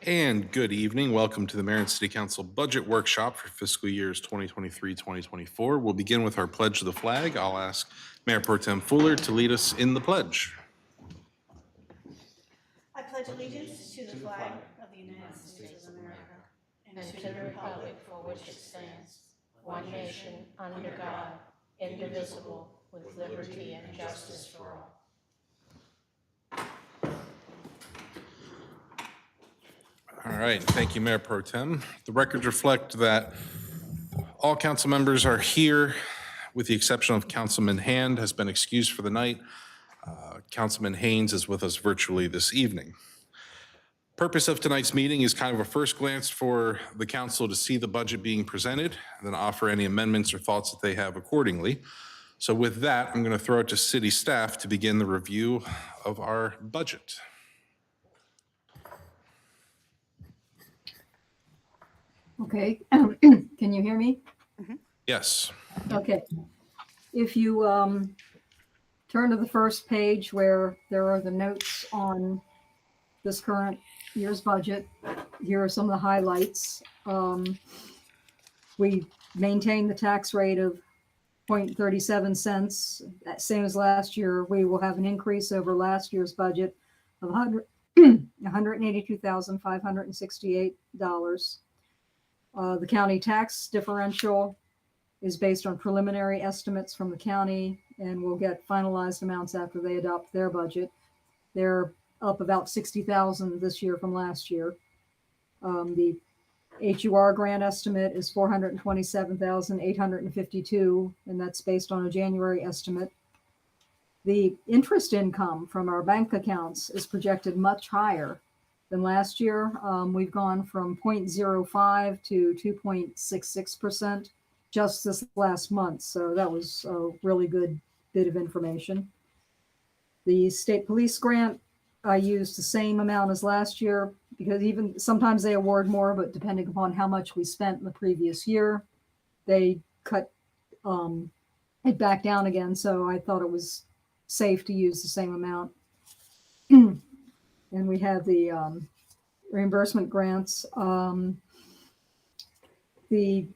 And good evening. Welcome to the Mayor and City Council Budget Workshop for fiscal years 2023-2024. We'll begin with our pledge to the flag. I'll ask Mayor Pro Tem Fuller to lead us in the pledge. I pledge allegiance to the flag of the United States of America and to the republic for which it stands, one nation, under God, indivisible, with liberty and justice for all. All right, thank you, Mayor Pro Tem. The records reflect that all council members are here, with the exception of Councilman Hand has been excused for the night. Councilman Haynes is with us virtually this evening. Purpose of tonight's meeting is kind of a first glance for the council to see the budget being presented, and then offer any amendments or thoughts that they have accordingly. So with that, I'm going to throw it to city staff to begin the review of our budget. Okay, can you hear me? Yes. Okay. If you turn to the first page where there are the notes on this current year's budget, here are some of the highlights. We maintain the tax rate of 0.37 cents, same as last year. We will have an increase over last year's budget of $182,568. The county tax differential is based on preliminary estimates from the county, and we'll get finalized amounts after they adopt their budget. They're up about $60,000 this year from last year. The HUR grant estimate is $427,852, and that's based on a January estimate. The interest income from our bank accounts is projected much higher than last year. We've gone from 0.05 to 2.66% just this last month. So that was a really good bit of information. The state police grant, I used the same amount as last year because even sometimes they award more, but depending upon how much we spent in the previous year, they cut it back down again. So I thought it was safe to use the same amount. And we have the reimbursement grants. We've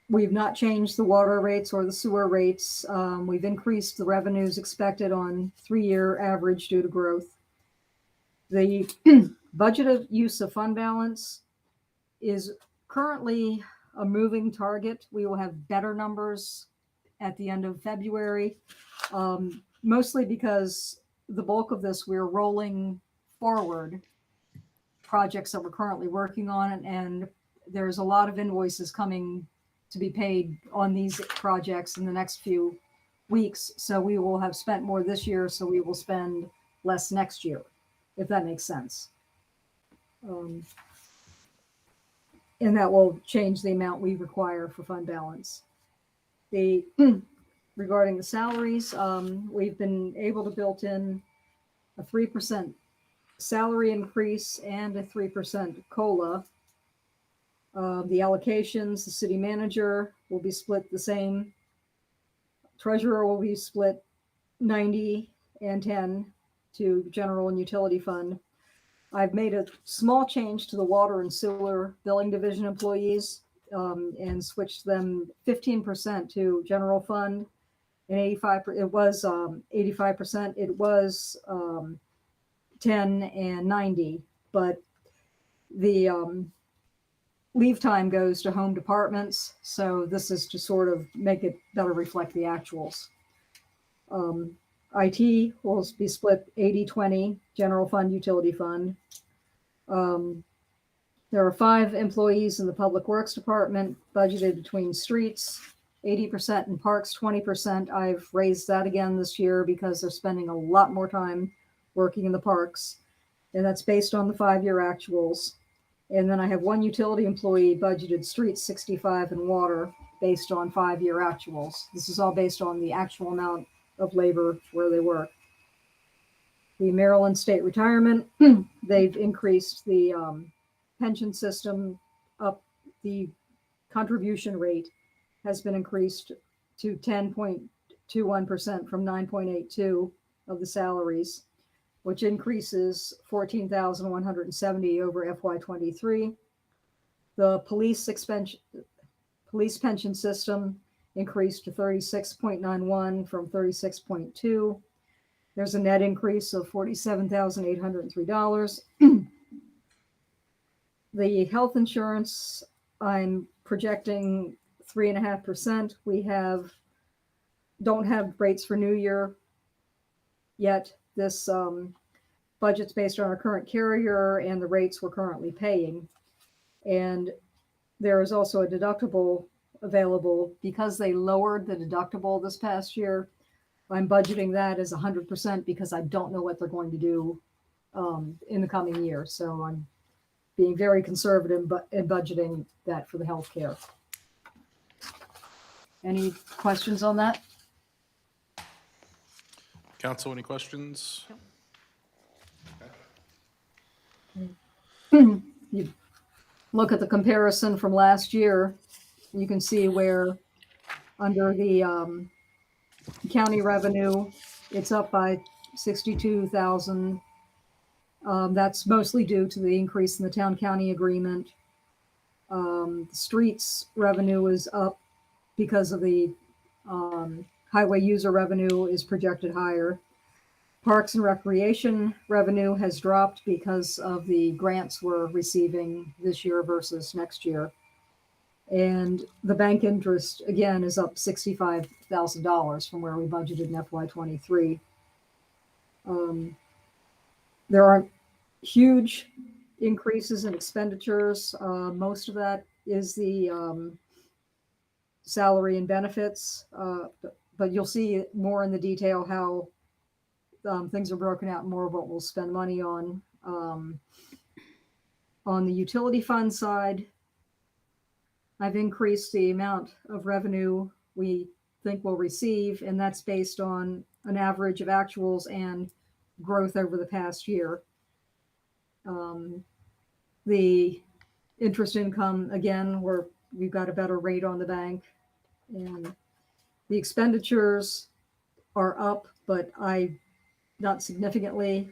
not changed the water rates or the sewer rates. We've increased the revenues expected on 3-year average due to growth. The budgeted use of fund balance is currently a moving target. We will have better numbers at the end of February, mostly because the bulk of this we're rolling forward projects that we're currently working on, and there's a lot of invoices coming to be paid on these projects in the next few weeks. So we will have spent more this year, so we will spend less next year, if that makes sense. And that will change the amount we require for fund balance. Regarding the salaries, we've been able to build in a 3% salary increase and a 3% COLA. The allocations, the city manager will be split the same. Treasurer will be split 90 and 10 to general and utility fund. I've made a small change to the water and sewer billing division employees and switched them 15% to general fund and 85%. It was 85%. It was 10 and 90, but the leave time goes to home departments. So this is to sort of make it better reflect the actuals. IT will be split 80-20, general fund, utility fund. There are 5 employees in the public works department budgeted between streets, 80%, and parks, 20%. I've raised that again this year because they're spending a lot more time working in the parks, and that's based on the 5-year actuals. And then I have 1 utility employee budgeted streets, 65, and water based on 5-year actuals. This is all based on the actual amount of labor where they work. The Maryland State Retirement, they've increased the pension system up. The contribution rate has been increased to 10.21% from 9.82 of the salaries. which increases 14,170 over FY23. The police pension system increased to 36.91 from 36.2. There's a net increase of $47,803. The health insurance, I'm projecting 3.5%. We don't have rates for New Year yet. This budget's based on our current carrier and the rates we're currently paying. And there is also a deductible available because they lowered the deductible this past year. I'm budgeting that as 100% because I don't know what they're going to do in the coming year. So I'm being very conservative in budgeting that for the healthcare. Any questions on that? Council, any questions? You look at the comparison from last year, you can see where under the county revenue, it's up by 62,000. That's mostly due to the increase in the town-county agreement. The streets revenue is up because of the highway user revenue is projected higher. Parks and Recreation revenue has dropped because of the grants we're receiving this year versus next year. And the bank interest, again, is up $65,000 from where we budgeted in FY23. There aren't huge increases in expenditures. Most of that is the salary and benefits, but you'll see more in the detail how things are broken out, more of what we'll spend money on. On the utility fund side, I've increased the amount of revenue we think we'll receive, and that's based on an average of actuals and growth over the past year. The interest income, again, we've got a better rate on the bank, and the expenditures are up, but not significantly.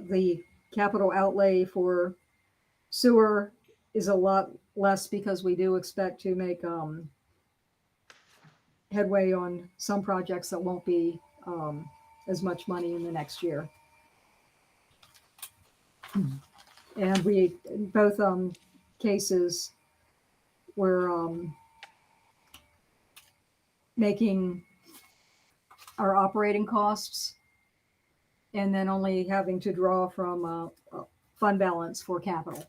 The capital outlay for sewer is a lot less because we do expect to make headway on some projects that won't be as much money in the next year. And we, in both cases, we're making our operating costs and then only having to draw from fund balance for capital.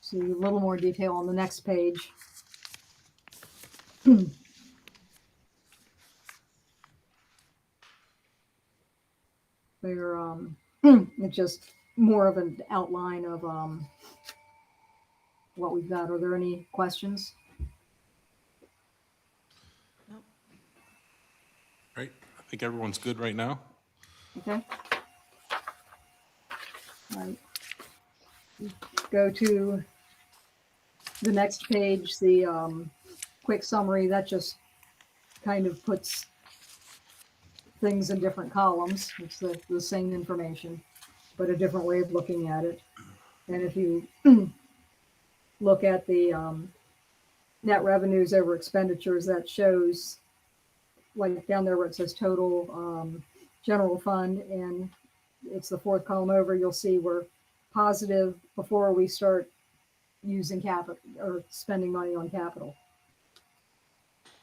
See a little more detail on the next page. Where it's just more of an outline of what we've got. Are there any questions? Right, I think everyone's good right now. Okay. All right. Go to the next page, the quick summary. That just kind of puts things in different columns. It's the same information, but a different way of looking at it. And if you look at the net revenues over expenditures, that shows, like down there where it says total general fund, and it's the fourth column over, you'll see we're positive before we start using capital or spending money on capital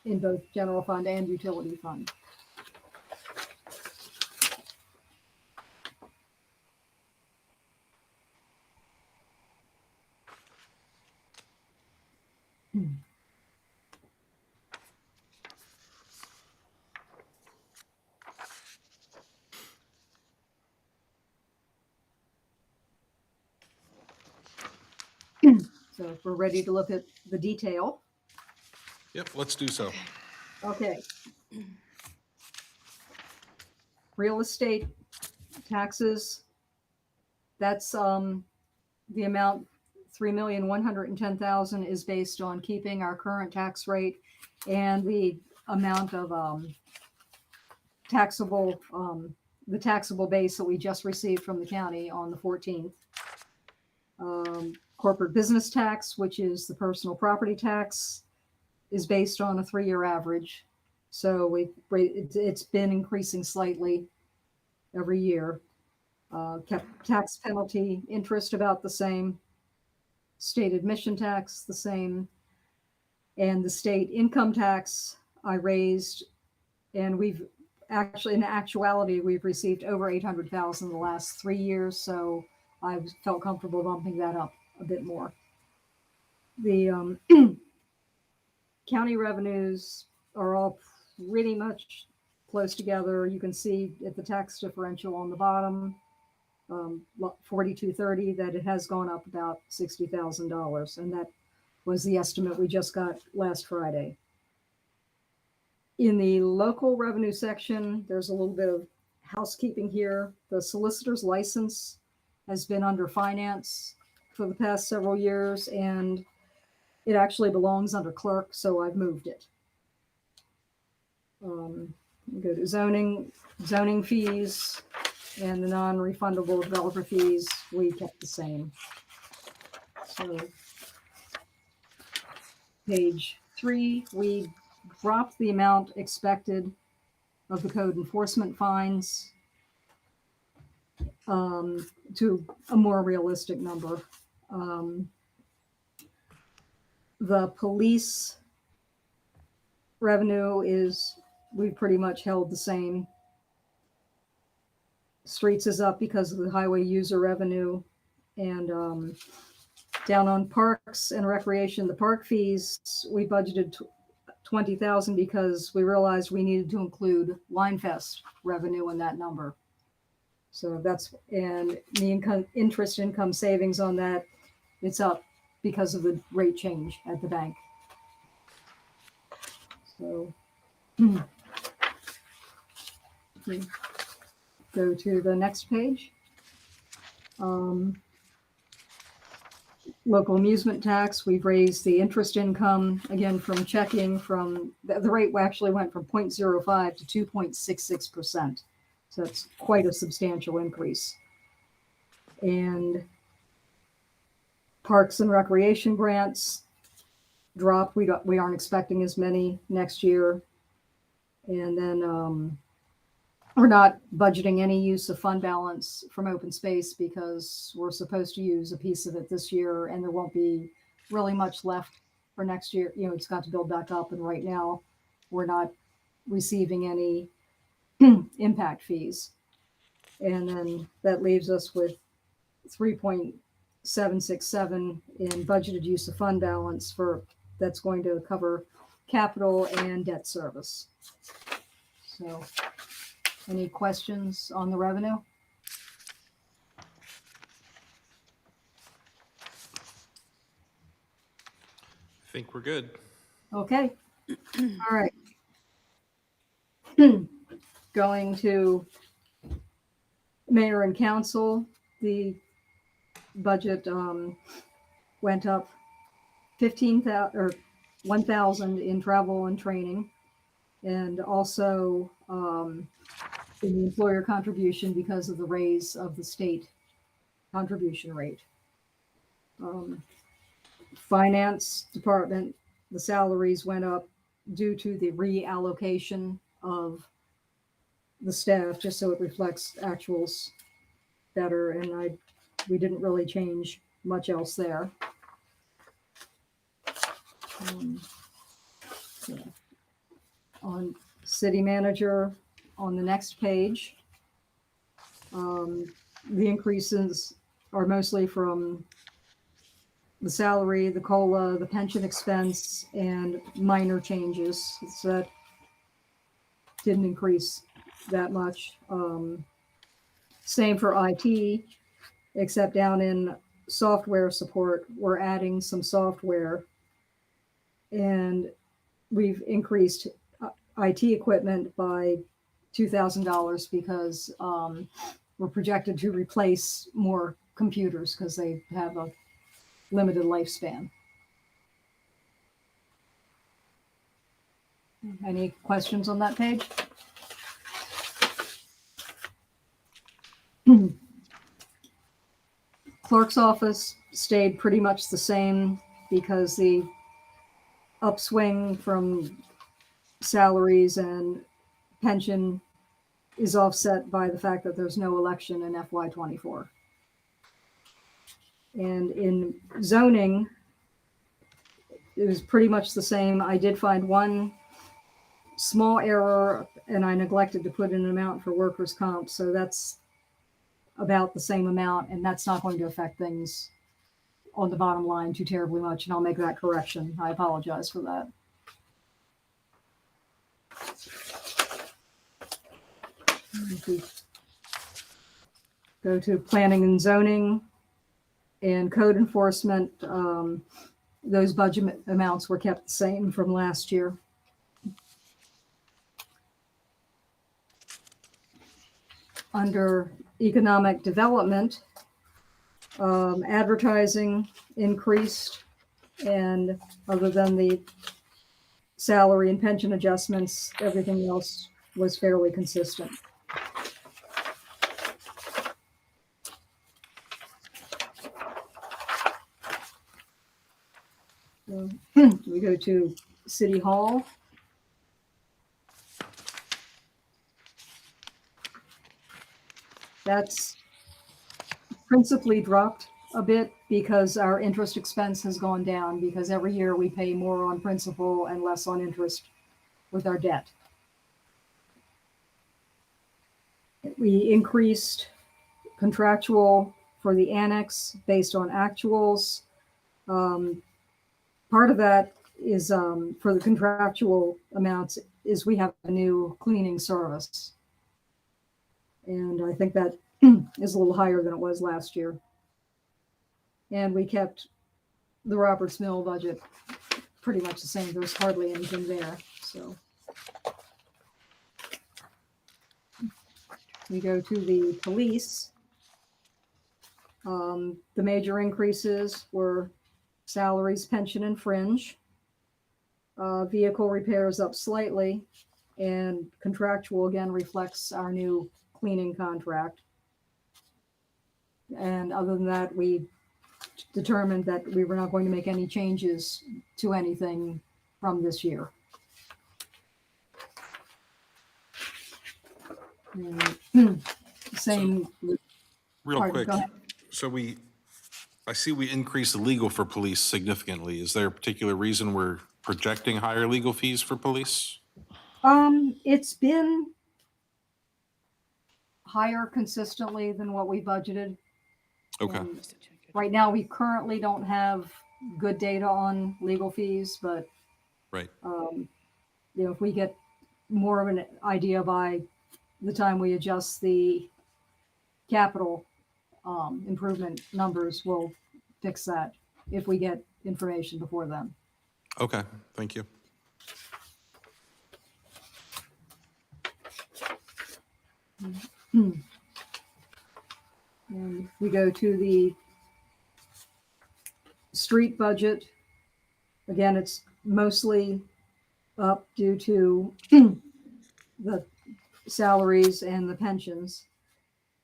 in both general fund and utility fund. So if we're ready to look at the detail. Yep, let's do so. Okay. Real estate taxes, that's the amount $3,110,000 is based on keeping our current tax rate and the amount of taxable, the taxable base that we just received from the county on the 14th. Corporate business tax, which is the personal property tax, is based on a 3-year average. So it's been increasing slightly every year. Kept tax penalty interest about the same. State admission tax the same. And the state income tax I raised, and we've actually, in actuality, we've received over 800,000 the last 3 years. So I felt comfortable bumping that up a bit more. The county revenues are all pretty much close together. You can see at the tax differential on the bottom, 4230, that it has gone up about $60,000, and that was the estimate we just got last Friday. In the local revenue section, there's a little bit of housekeeping here. The solicitor's license has been under finance for the past several years, and it actually belongs under clerk, so I've moved it. Go to zoning fees, and the non-refundable developer fees, we kept the same. So page 3, we dropped the amount expected of the code enforcement fines to a more realistic number. The police revenue we've pretty much held the same. Streets is up because of the highway user revenue. And down on parks and recreation, the park fees, we budgeted $20,000 because we realized we needed to include Linefest revenue in that number. So and the interest income savings on that, it's up because of the rate change at the bank. So we go to the next page. Local amusement tax, we've raised the interest income again from checking from the rate actually went from 0.05 to 2.66%. So that's quite a substantial increase. And parks and recreation grants dropped. We aren't expecting as many next year. And then we're not budgeting any use of fund balance from open space because we're supposed to use a piece of it this year, and there won't be really much left for next year. You know, it's got to build back up, and right now we're not receiving any impact fees. And then that leaves us with 3.767 in budgeted use of fund balance that's going to cover capital and debt service. So any questions on the revenue? I think we're good. Okay. All right. Going to mayor and council, the budget went up 15,000 or 1,000 in travel and training, and also in the employer contribution because of the raise of the state contribution rate. Finance department, the salaries went up due to the reallocation of the staff, just so it reflects actuals better, and we didn't really change much else there. Yeah. On city manager, on the next page, the increases are mostly from the salary, the COLA, the pension expense, and minor changes. So that didn't increase that much. Same for IT, except down in software support, we're adding some software, and we've increased IT equipment by $2,000 because we're projected to replace more computers because they have limited lifespan. Any questions on that page? Clerk's office stayed pretty much the same because the upswing from salaries and pension is offset by the fact that there's no election in FY24. And in zoning, it was pretty much the same. I did find one small error, and I neglected to put in an amount for workers' comp, so that's about the same amount, and that's not going to affect things on the bottom line too terribly much, and I'll make that correction. I apologize for that. If we go to planning and zoning and code enforcement, those budget amounts were kept the same from last year. Under economic development, advertising increased, and other than the salary and pension adjustments, everything else was fairly consistent. So, we go to City Hall. That's principally dropped a bit because our interest expense has gone down, because every year we pay more on principal and less on interest with our debt. We increased contractual for the annex based on actuals. Part of that is for the contractual amounts is we have a new cleaning service. And I think that is a little higher than it was last year. And we kept the Roberts Mill budget pretty much the same. There's hardly anything there. So we go to the police. The major increases were salaries, pension, and fringe. Vehicle repairs up slightly, and contractual again reflects our new cleaning contract. And other than that, we determined that we were not going to make any changes to anything from this year. Same. Real Pardon, quick, go ahead. so I see we increased the legal for police significantly. Is there a particular reason we're projecting higher legal fees for police? It's been higher consistently than what we budgeted. Okay. Right now, we currently don't have good data on legal fees, but Right. if we get more of an idea by the time we adjust the capital improvement numbers, we'll fix that if we get information before then. Okay, thank you. And we go to the street budget. Again, it's mostly up due to the salaries and the pensions.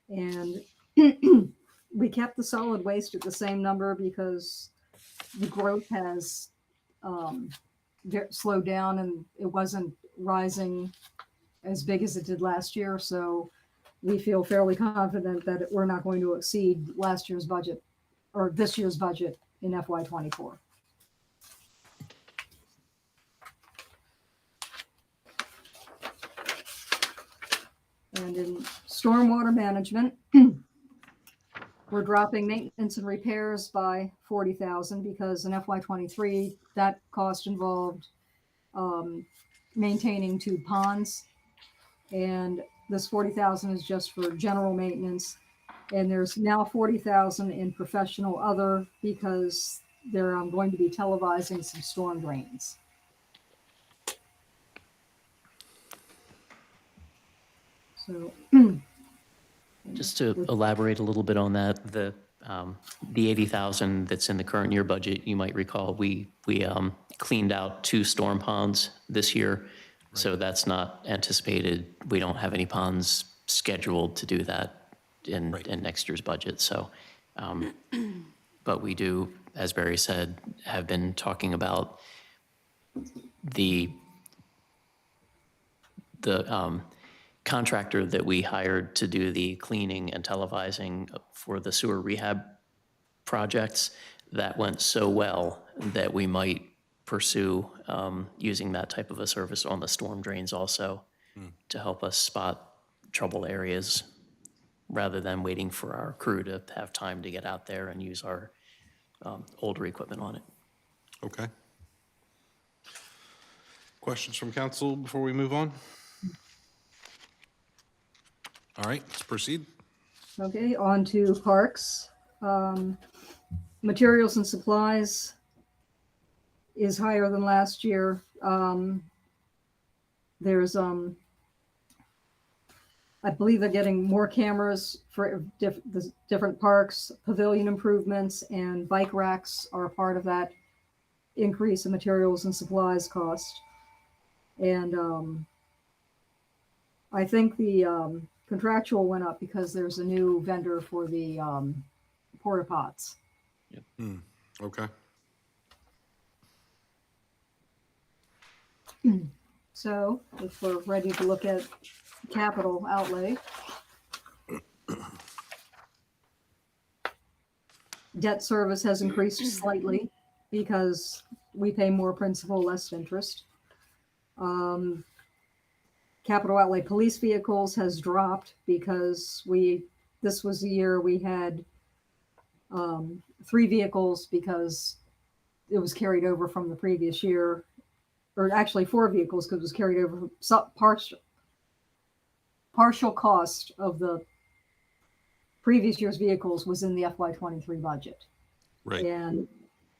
And we kept the solid waste at the same number because the growth has slowed down and it wasn't rising as big as it did last year. So we feel fairly confident that we're not going to exceed last year's budget or this year's budget in FY24. And in stormwater management, we're dropping maintenance and repairs by $40,000 because in FY23 that cost involved maintaining 2 ponds, and this $40,000 is just for general maintenance. And there's now $40,000 in professional other because they're going to be televising some storm drains. So Just to elaborate a little bit on that, The 80,000 that's in the current year budget, you might recall, we cleaned out 2 storm ponds this year. So that's not anticipated. We don't have any ponds scheduled to do that in next year's budget. So, but we do, as Barry said, have been talking about the contractor that we hired to do the cleaning and televising for the sewer rehab projects. That went so well that we might pursue using that type of a service on the storm drains also to help us spot trouble areas rather than waiting for our crew to have time to get out there and use our older equipment on it. Okay. Questions from council before we move on? All right, let's proceed. Okay, on to parks. Materials and supplies is higher than last year. There's, I believe they're getting more cameras for the different parks, pavilion improvements, and bike racks are a part of that increase in materials and supplies cost. And I think the contractual went up because there's a new vendor for the porta pots. Okay. So if we're ready to look at capital outlay, debt service has increased slightly because we pay more principal, less interest. Capital outlay police vehicles has dropped because this was the year we had 3 vehicles because it was carried over from the previous year, or actually 4 vehicles because it was carried over from partial cost of the previous year's vehicles was in the FY23 budget. Right. And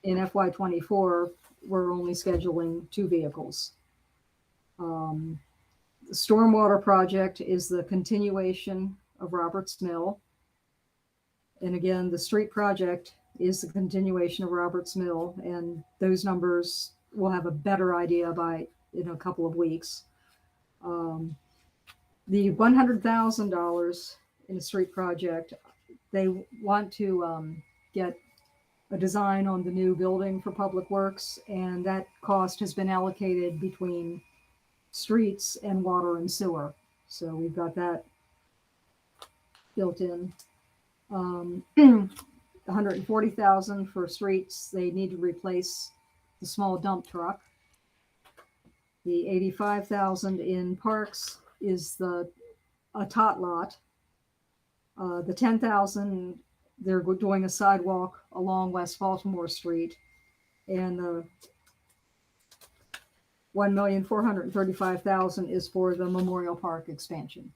in FY24, we're only scheduling 2 vehicles. The stormwater project is the continuation of Roberts Mill. And again, the street project is the continuation of Roberts Mill. And those numbers we'll have a better idea by in a couple of weeks. The $100,000 in the street project, they want to get a design on the new building for Public Works, and that cost has been allocated between streets and water and sewer. So we've got that built in. 140,000 for streets. They need to replace the small dump truck. The 85,000 in parks is a tot lot. The 10,000, they're doing a sidewalk along West Baltimore Street, and the 1,435,000 is for the Memorial Park expansion.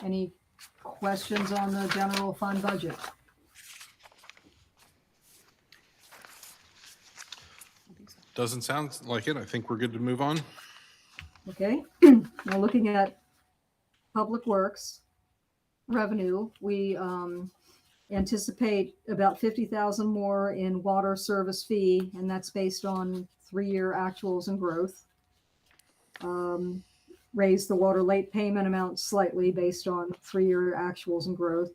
Any questions on the general fund budget? Doesn't sound like it. I think we're good to move on. Okay, now looking at Public Works revenue, we anticipate about 50,000 more in water service fee, and that's based on 3-year actuals and growth. Raise the water late payment amount slightly based on 3-year actuals and growth.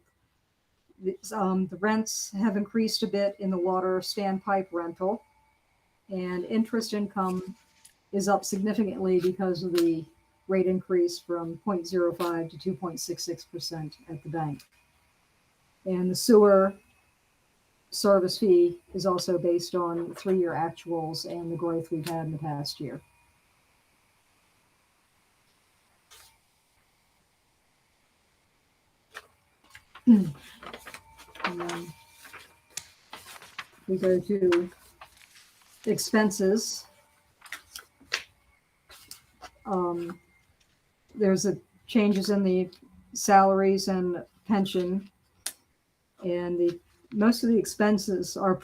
The rents have increased a bit in the water standpipe rental, and interest income is up significantly because of the rate increase from 0.05 to 2.66% at the bank. And the sewer service fee is also based on 3-year actuals and the growth we've had in the past year. And then we go to expenses. There's changes in the salaries and pension, and most of the expenses are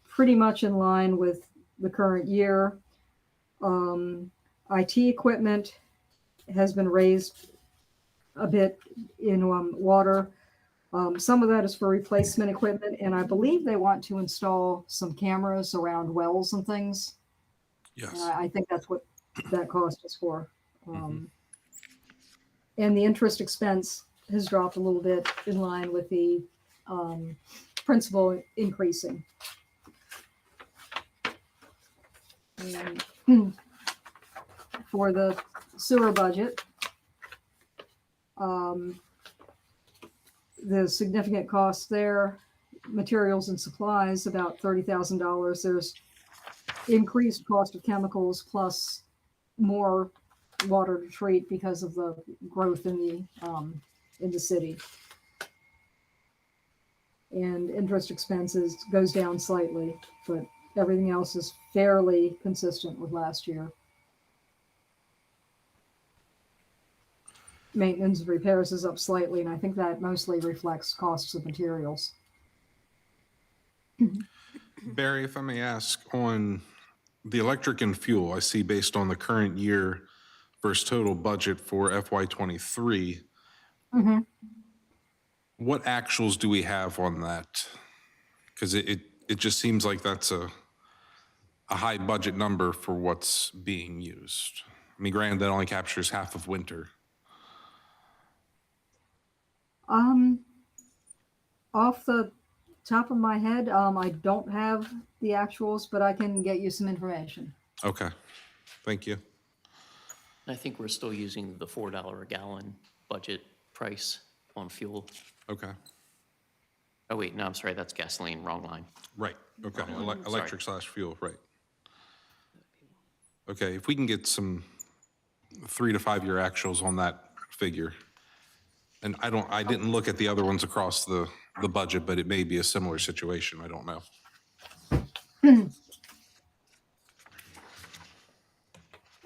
pretty much in line with the current year. IT equipment has been raised a bit in water. Some of that is for replacement equipment, and I believe they want to install some cameras around wells and things. And Yes. I think that's what that cost is for. And the interest expense has dropped a little bit in line with the principal increasing. And for the sewer budget, the significant costs there, materials and supplies, about $30,000. There's increased cost of chemicals plus more water to treat because of the growth in the city. And interest expenses goes down slightly, but everything else is fairly consistent with last year. Maintenance and repairs is up slightly, and I think that mostly reflects costs of materials. Barry, if I may ask, on the electric and fuel, I see based on the current year versus total budget for FY23, what actuals do we have on that? Because it just seems like that's a high budget number for what's being used. I mean, granted, that only captures half of winter. Off the top of my head, I don't have the actuals, but I can get you some information. Okay, thank you. I think we're still using the $4 a gallon budget price on fuel. Okay, Oh, wait, no, I'm sorry, that's gasoline, wrong line. right, okay, Sorry. electric slash fuel, right. Okay, if we can get some 3 to 5 year actuals on that figure. And I didn't look at the other ones across the budget, but it may be a similar situation, I don't know.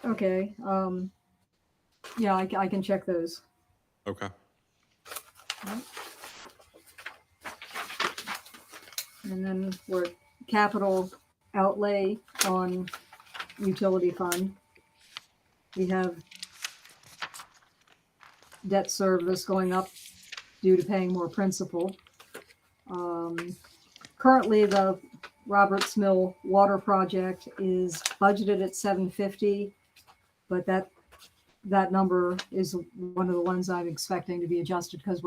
Okay. Yeah, I can check those. Okay, And then we're capital outlay on utility fund. We have debt service going up due to paying more principal. Currently, the Roberts Mill water project is budgeted at $750, but that number is one of the ones I'm expecting to be adjusted because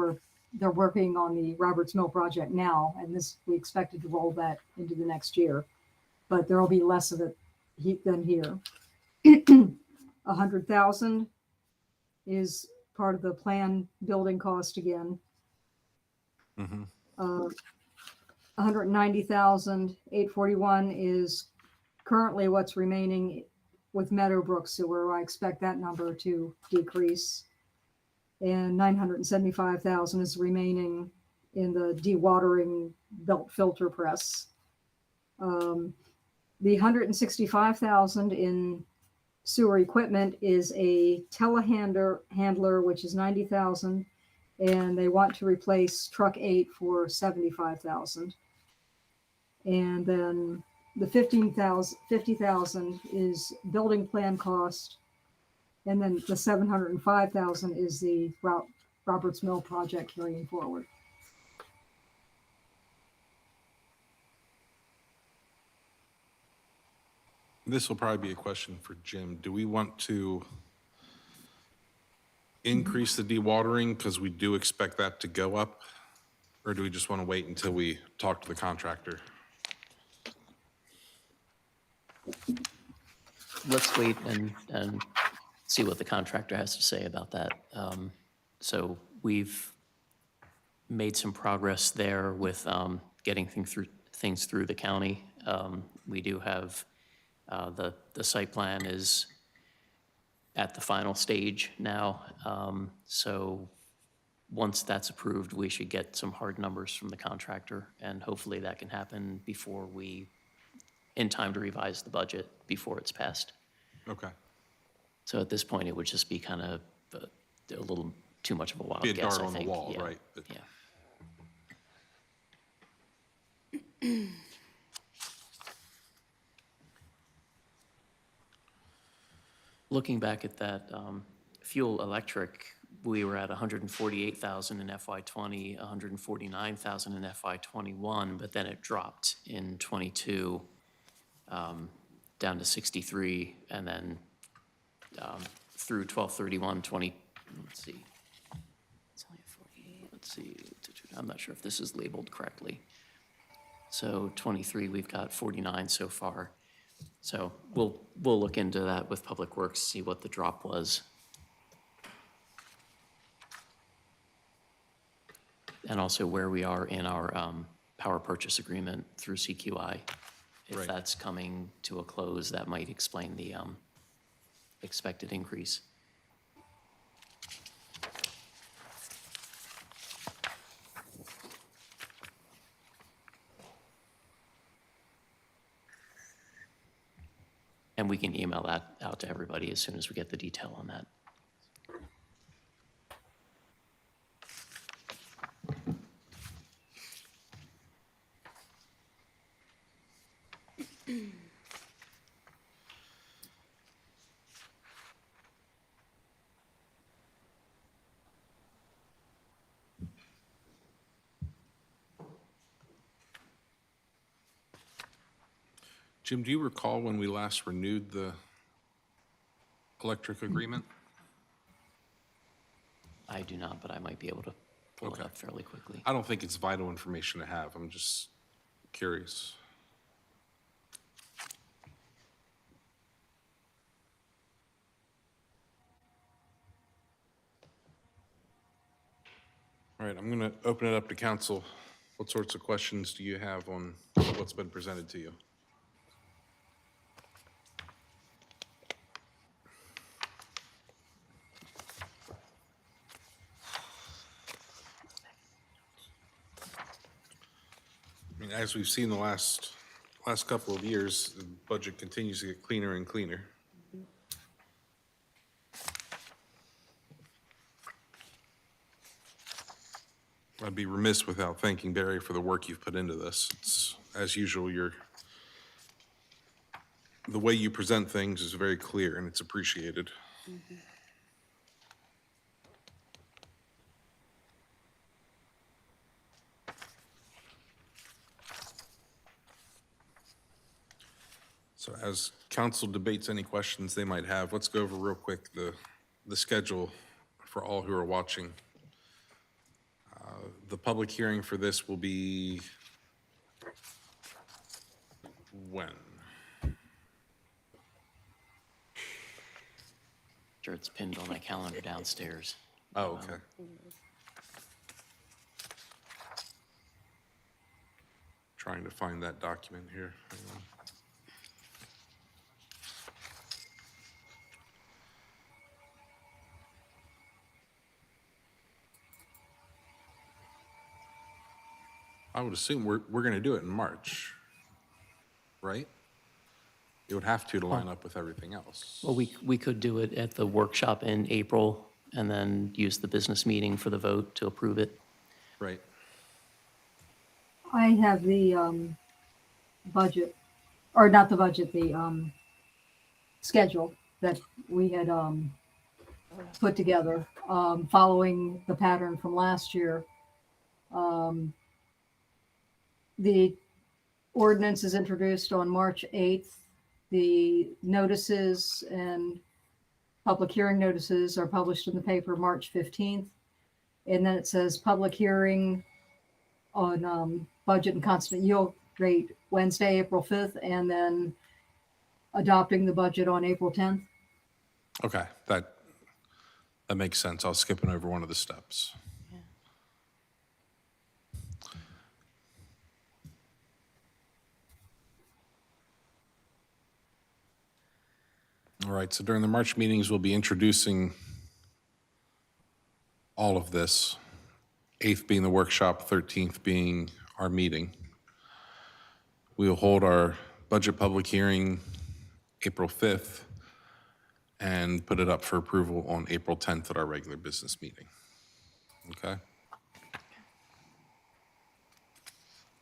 they're working on the Roberts Mill project now, and we expected to roll that into the next year, but there will be less of it than here. 100,000 is part of the plan building cost again. 190,841 is currently what's remaining with Meadowbrook Sewer. I expect that number to decrease. And 975,000 is remaining in the dewatering belt filter press. The 165,000 in sewer equipment is a telehandler, which is 90,000, and they want to replace truck 8 for 75,000. And then the 50,000 is building plan cost, and then the 705,000 is the Roberts Mill project carrying forward. this will probably be a question for Jim. Do we want to increase the dewatering because we do expect that to go up? Or do we just want to wait until we talk to the contractor? Let's wait and see what the contractor has to say about that. So we've made some progress there with getting things through the county. We do have, the site plan is at the final stage now. So once that's approved, we should get some hard numbers from the contractor, and hopefully that can happen before in time to revise the budget before it's passed. Okay. So at this point, it would just be kind of a little too much of a wild Be a guess, dart I on the think. wall, Yeah. right? But- Yeah. Looking back at that fuel electric we were at 148,000 in FY20, 149,000 in FY21, but then it dropped in '22 down to 63, and then through 12/31/20, let's see. It's only 48, let's see, I'm not sure if this is labeled correctly. So 23, we've got 49 so far. So we'll look into that with Public Works, see what the drop was. And also where we are in our power purchase agreement through CQI. If Right. that's coming to a close, that might explain the expected increase. And we can email that out to everybody as soon as we get the detail on that. Jim, do you recall when we last renewed the electric agreement? I do not, but I might be able to pull it Okay. up fairly quickly. I don't think it's vital information to have. I'm just curious. All right, I'm going to open it up to council. What sorts of questions do you have on what's been presented to you? I mean, as we've seen the last couple of years, the budget continues to get cleaner and cleaner. I'd be remiss without thanking Barry for the work you've put into this. It's, as usual, the way you present things is very clear and it's appreciated. So as council debates any questions they might have, let's go over real quick the schedule for all who are watching. The public hearing for this will be when? Sure, it's pinned on my calendar downstairs. Oh, okay. Trying to find that document here. Hang on. I would assume we're going to do it in March, right? It would have to line up with everything else. Well, we could do it at the workshop in April and then use the business meeting for the vote to approve it. Right. I have the budget, or not the budget, the schedule that we had put together, following the pattern from last year. The ordinance is introduced on March 8th. The notices and public hearing notices are published in the paper March 15th. And then it says public hearing on budget and constant yield rate Wednesday, April 5th, and then adopting the budget on April 10th. Okay, that makes sense. I was skipping over one of the steps. All right, so during the March meetings, we'll be introducing all of this, 8th being the workshop, 13th being our meeting. We'll hold our budget public hearing April 5th and put it up for approval on April 10th at our regular business meeting. Okay?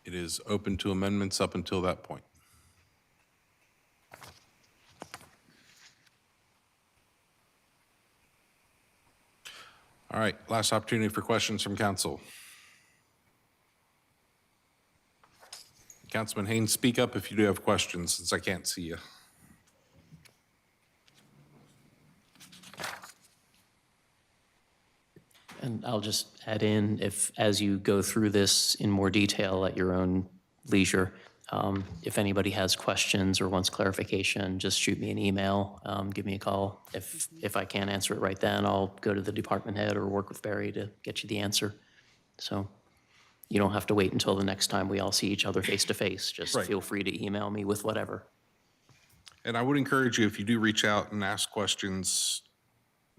It is open to amendments up until that point. All last opportunity for questions from council. Councilman Haynes, speak up if you do have questions, since I can't see you. And I'll just add in, if, as you go through this in more detail at your own leisure, if anybody has questions or wants clarification, just shoot me an email, give me a call. If I can't answer it right then, I'll go to the department head or work with Barry to get you the answer. So you don't have to wait until the next time we all see each other face to face. Just Right. feel free to email me with whatever. And I would encourage you, if you do reach out and ask questions,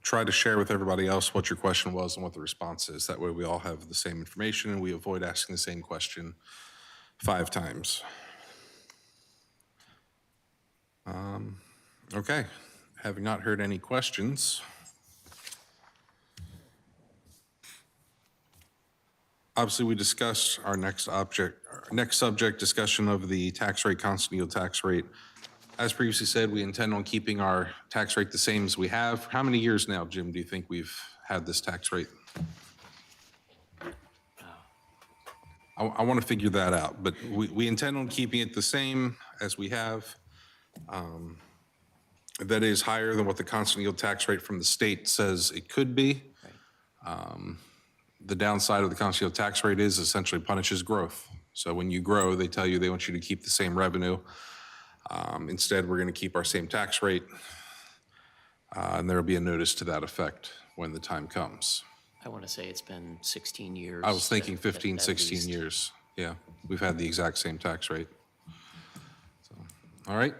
try to share with everybody else what your question was and what the response is. That way we all have the same information and we avoid asking the same question 5 times. Okay, having not heard any questions, obviously we discussed our next subject, discussion of the tax rate, constant yield tax rate. As previously said, we intend on keeping our tax rate the same as we have. How many years now, Jim, do you think we've had this tax rate? I want to figure that out, but we intend on keeping it the same as we have. That is higher than what the constant yield tax rate from the state says it could be. The downside of the constant yield tax rate is essentially punishes growth. So when you grow, they tell you they want you to keep the same revenue. Instead, we're going to keep our same tax rate, and there will be a notice to that effect when the time comes. I want to say it's been 16 years. I was thinking at- 15, at 16 least. years. Yeah, we've had the exact same tax rate. So, all right.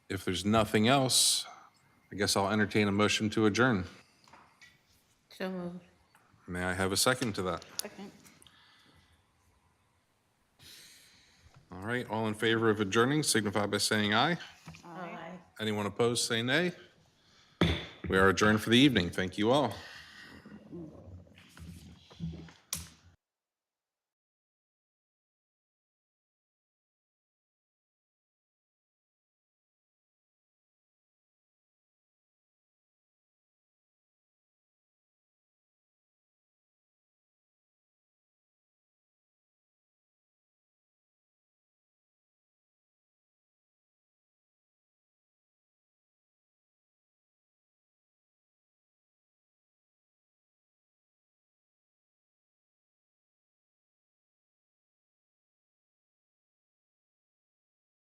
If there's nothing else, I guess I'll entertain a motion to adjourn. So moved. May I have a second to that? Second. All right, all in favor of adjourning signify by saying aye. Aye. Anyone opposed, say nay. We are adjourned for the evening. Thank you all.